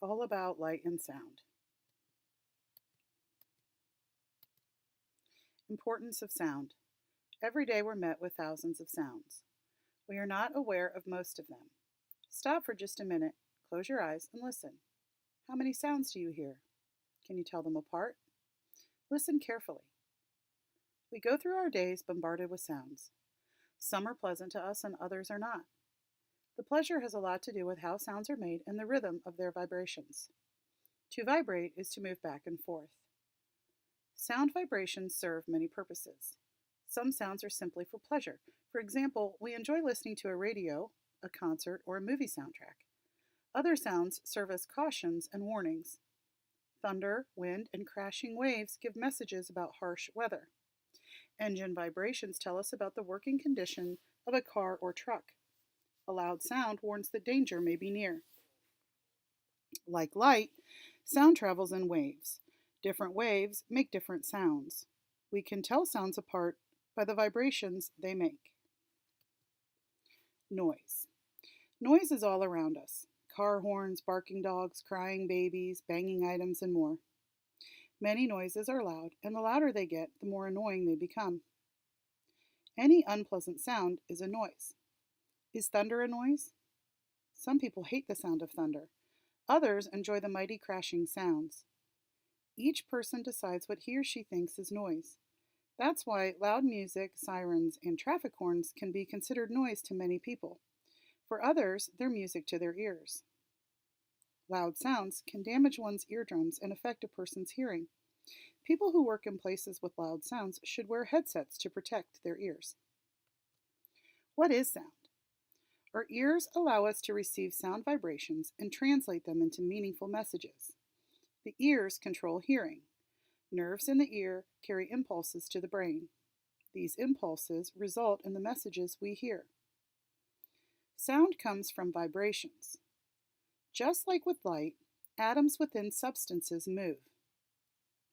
all about light and sound. Importance of sound. Every day we're met with thousands of sounds. We are not aware of most of them. Stop for just a minute, close your eyes, and listen. How many sounds do you hear? Can you tell them apart? Listen carefully. We go through our days bombarded with sounds. Some are pleasant to us and others are not. The pleasure has a lot to do with how sounds are made and the rhythm of their vibrations. To vibrate is to move back and forth. Sound vibrations serve many purposes. Some sounds are simply for pleasure. For example, we enjoy listening to a radio, a concert, or a movie soundtrack. Other sounds serve as cautions and warnings. Thunder, wind, and crashing waves give messages about harsh weather. Engine vibrations tell us about the working condition of a car or truck. A loud sound warns that danger may be near. Like light, sound travels in waves. Different waves make different sounds. We can tell sounds apart by the vibrations they make. Noise. Noise is all around us. Car horns, barking dogs, crying babies, banging items, and more. Many noises are loud, and the louder they get, the more annoying they become. Any unpleasant sound is a noise. Is thunder a noise? Some people hate the sound of thunder. Others enjoy the mighty crashing sounds. Each person decides what he or she thinks is noise. That's why loud music, sirens, and traffic horns can be considered noise to many people. For others, they're music to their ears. Loud sounds can damage one's eardrums and affect a person's hearing. People who work in places with loud sounds should wear headsets to protect their ears. What is sound? Our ears allow us to receive sound vibrations and translate them into meaningful messages. The ears control hearing. Nerves in the ear carry impulses to the brain. These impulses result in the messages we hear. Sound comes from vibrations. Just like with light, atoms within substances move.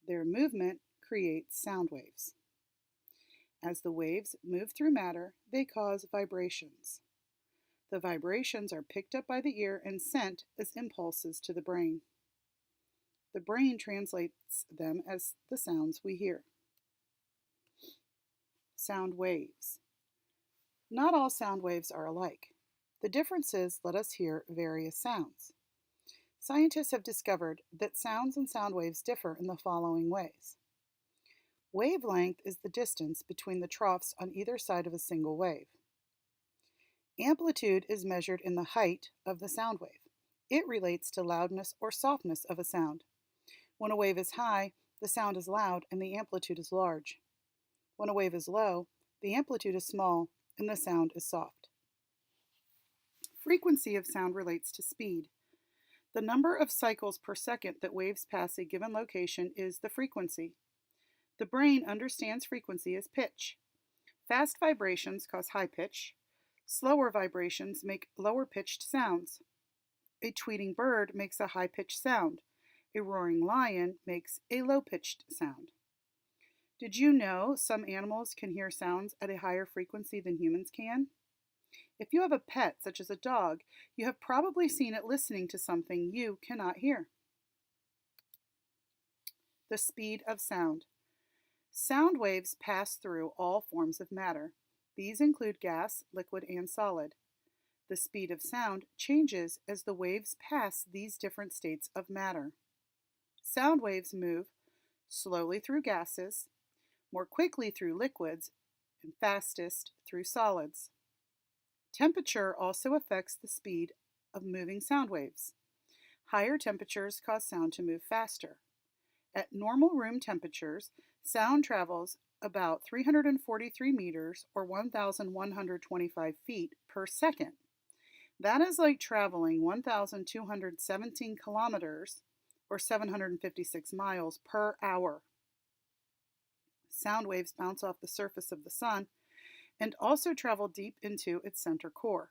Their movement creates sound waves. As the waves move through matter, they cause vibrations. The vibrations are picked up by the ear and sent as impulses to the brain. The brain translates them as the sounds we hear. Sound waves. Not all sound waves are alike. The differences let us hear various sounds. Scientists have discovered that sounds and sound waves differ in the following ways. Wavelength is the distance between the troughs on either side of a single wave. Amplitude is measured in the height of the sound wave. It relates to loudness or softness of a sound. When a wave is high, the sound is loud and the amplitude is large. When a wave is low, the amplitude is small and the sound is soft. Frequency of sound relates to speed. The number of cycles per second that waves pass a given location is the frequency. The brain understands frequency as pitch. Fast vibrations cause high pitch. Slower vibrations make lower pitched sounds. A tweeting bird makes a high pitched sound. A roaring lion makes a low pitched sound. Did you know some animals can hear sounds at a higher frequency than humans can? If you have a pet, such as a dog, you have probably seen it listening to something you cannot hear. The speed of sound. Sound waves pass through all forms of matter. These include gas, liquid, and solid. The speed of sound changes as the waves pass these different states of matter. Sound waves move slowly through gases, more quickly through liquids, and fastest through solids. Temperature also affects the speed of moving sound waves. Higher temperatures cause sound to move faster. At normal room temperatures, sound travels about 343 meters or 1,125 feet per second. That is like traveling 1,217 kilometers or 756 miles per hour. Sound waves bounce off the surface of the sun and also travel deep into its center core.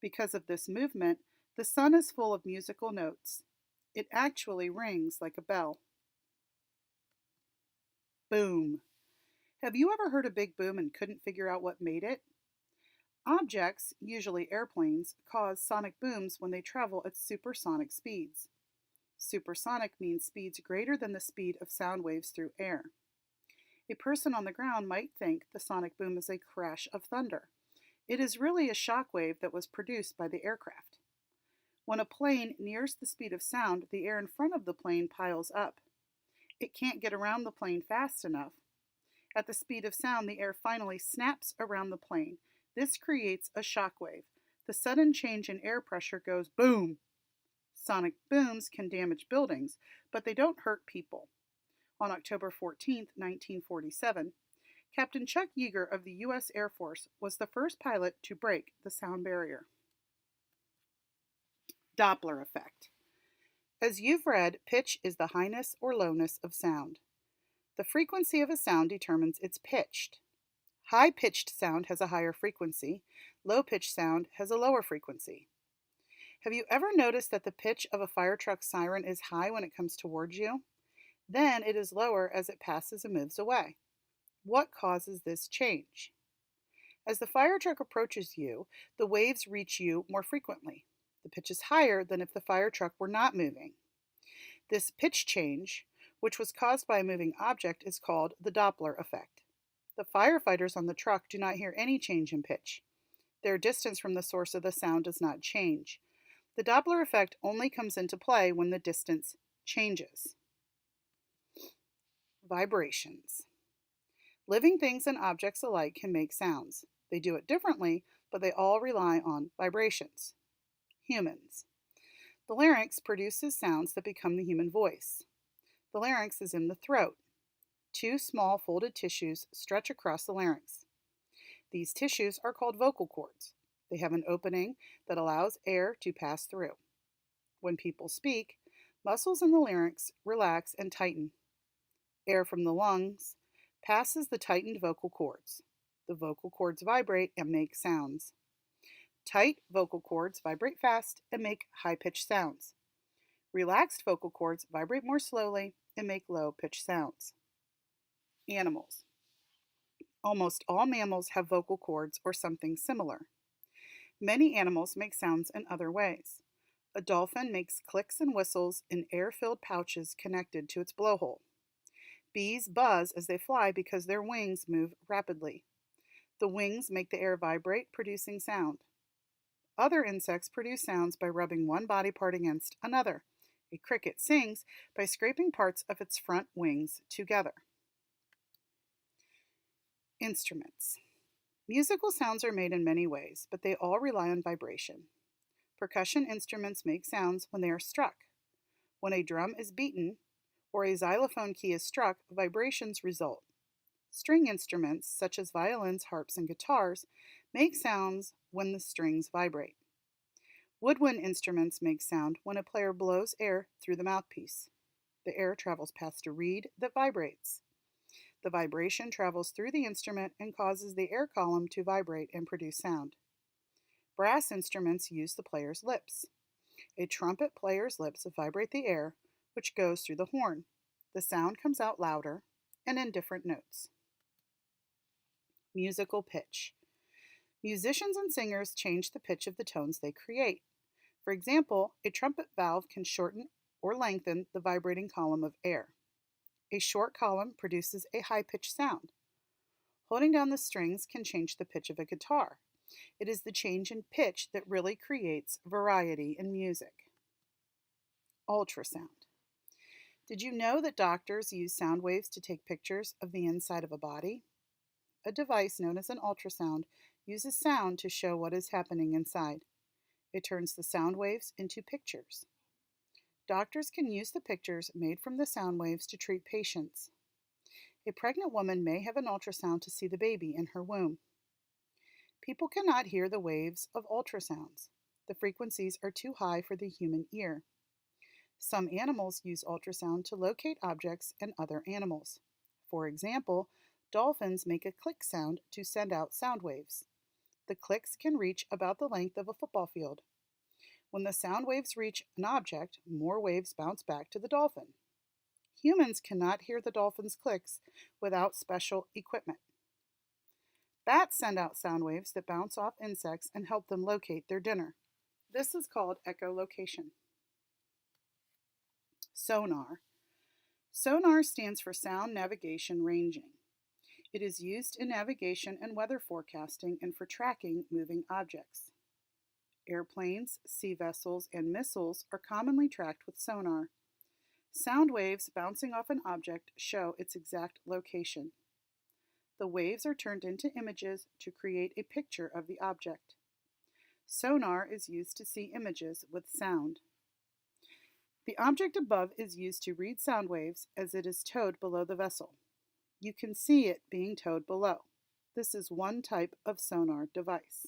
Because of this movement, the sun is full of musical notes. It actually rings like a bell. Boom. Have you ever heard a big boom and couldn't figure out what made it? Objects, usually airplanes, cause sonic booms when they travel at supersonic speeds. Supersonic means speeds greater than the speed of sound waves through air. A person on the ground might think the sonic boom is a crash of thunder. It is really a shock wave that was produced by the aircraft. When a plane nears the speed of sound, the air in front of the plane piles up. It can't get around the plane fast enough. At the speed of sound, the air finally snaps around the plane. This creates a shock wave. The sudden change in air pressure goes boom. Sonic booms can damage buildings, but they don't hurt people. On October 14, 1947, Captain Chuck Yeager of the U.S. Air Force was the first pilot to break the sound barrier. Doppler effect. As you've read, pitch is the highness or lowness of sound. The frequency of a sound determines its pitch. High-pitched sound has a higher frequency. Low-pitched sound has a lower frequency. Have you ever noticed that the pitch of a fire truck siren is high when it comes towards you? Then it is lower as it passes and moves away. What causes this change? As the fire truck approaches you, the waves reach you more frequently. The pitch is higher than if the fire truck were not moving. This pitch change, which was caused by a moving object, is called the Doppler effect. The firefighters on the truck do not hear any change in pitch. Their distance from the source of the sound does not change. The Doppler effect only comes into play when the distance changes. Vibrations. Living things and objects alike can make sounds. They do it differently, but they all rely on vibrations. Humans. The larynx produces sounds that become the human voice. The larynx is in the throat. Two small folded tissues stretch across the larynx. These tissues are called vocal cords. They have an opening that allows air to pass through. When people speak, muscles in the larynx relax and tighten. Air from the lungs passes the tightened vocal cords. The vocal cords vibrate and make sounds. Tight vocal cords vibrate fast and make high-pitched sounds. Relaxed vocal cords vibrate more slowly and make low-pitched sounds. Animals. Almost all mammals have vocal cords or something similar. Many animals make sounds in other ways. A dolphin makes clicks and whistles in air-filled pouches connected to its blowhole. Bees buzz as they fly because their wings move rapidly. The wings make the air vibrate, producing sound. Other insects produce sounds by rubbing one body part against another. A cricket sings by scraping parts of its front wings together. Instruments. Musical sounds are made in many ways, but they all rely on vibration. Percussion instruments make sounds when they are struck. When a drum is beaten or a xylophone key is struck, vibrations result. String instruments, such as violins, harps, and guitars, make sounds when the strings vibrate. Woodwind instruments make sound when a player blows air through the mouthpiece. The air travels past a reed that vibrates. The vibration travels through the instrument and causes the air column to vibrate and produce sound. Brass instruments use the player's lips. A trumpet player's lips vibrate the air, which goes through the horn. The sound comes out louder and in different notes. Musical pitch. Musicians and singers change the pitch of the tones they create. For example, a trumpet valve can shorten or lengthen the vibrating column of air. A short column produces a high-pitched sound. Holding down the strings can change the pitch of a guitar. It is the change in pitch that really creates variety in music. Ultrasound. Did you know that doctors use sound waves to take pictures of the inside of a body? A device known as an ultrasound uses sound to show what is happening inside. It turns the sound waves into pictures. Doctors can use the pictures made from the sound waves to treat patients. A pregnant woman may have an ultrasound to see the baby in her womb. People cannot hear the waves of ultrasounds. The frequencies are too high for the human ear. Some animals use ultrasound to locate objects and other animals. For example, dolphins make a click sound to send out sound waves. The clicks can reach about the length of a football field. When the sound waves reach an object, more waves bounce back to the dolphin. Humans cannot hear the dolphin's clicks without special equipment. Bats send out sound waves that bounce off insects and help them locate their dinner. This is called echolocation. Sonar. Sonar stands for Sound Navigation Ranging. It is used in navigation and weather forecasting and for tracking moving objects. Airplanes, sea vessels, and missiles are commonly tracked with sonar. Sound waves bouncing off an object show its exact location. The waves are turned into images to create a picture of the object. Sonar is used to see images with sound. The object above is used to read sound waves as it is towed below the vessel. You can see it being towed below. This is one type of sonar device.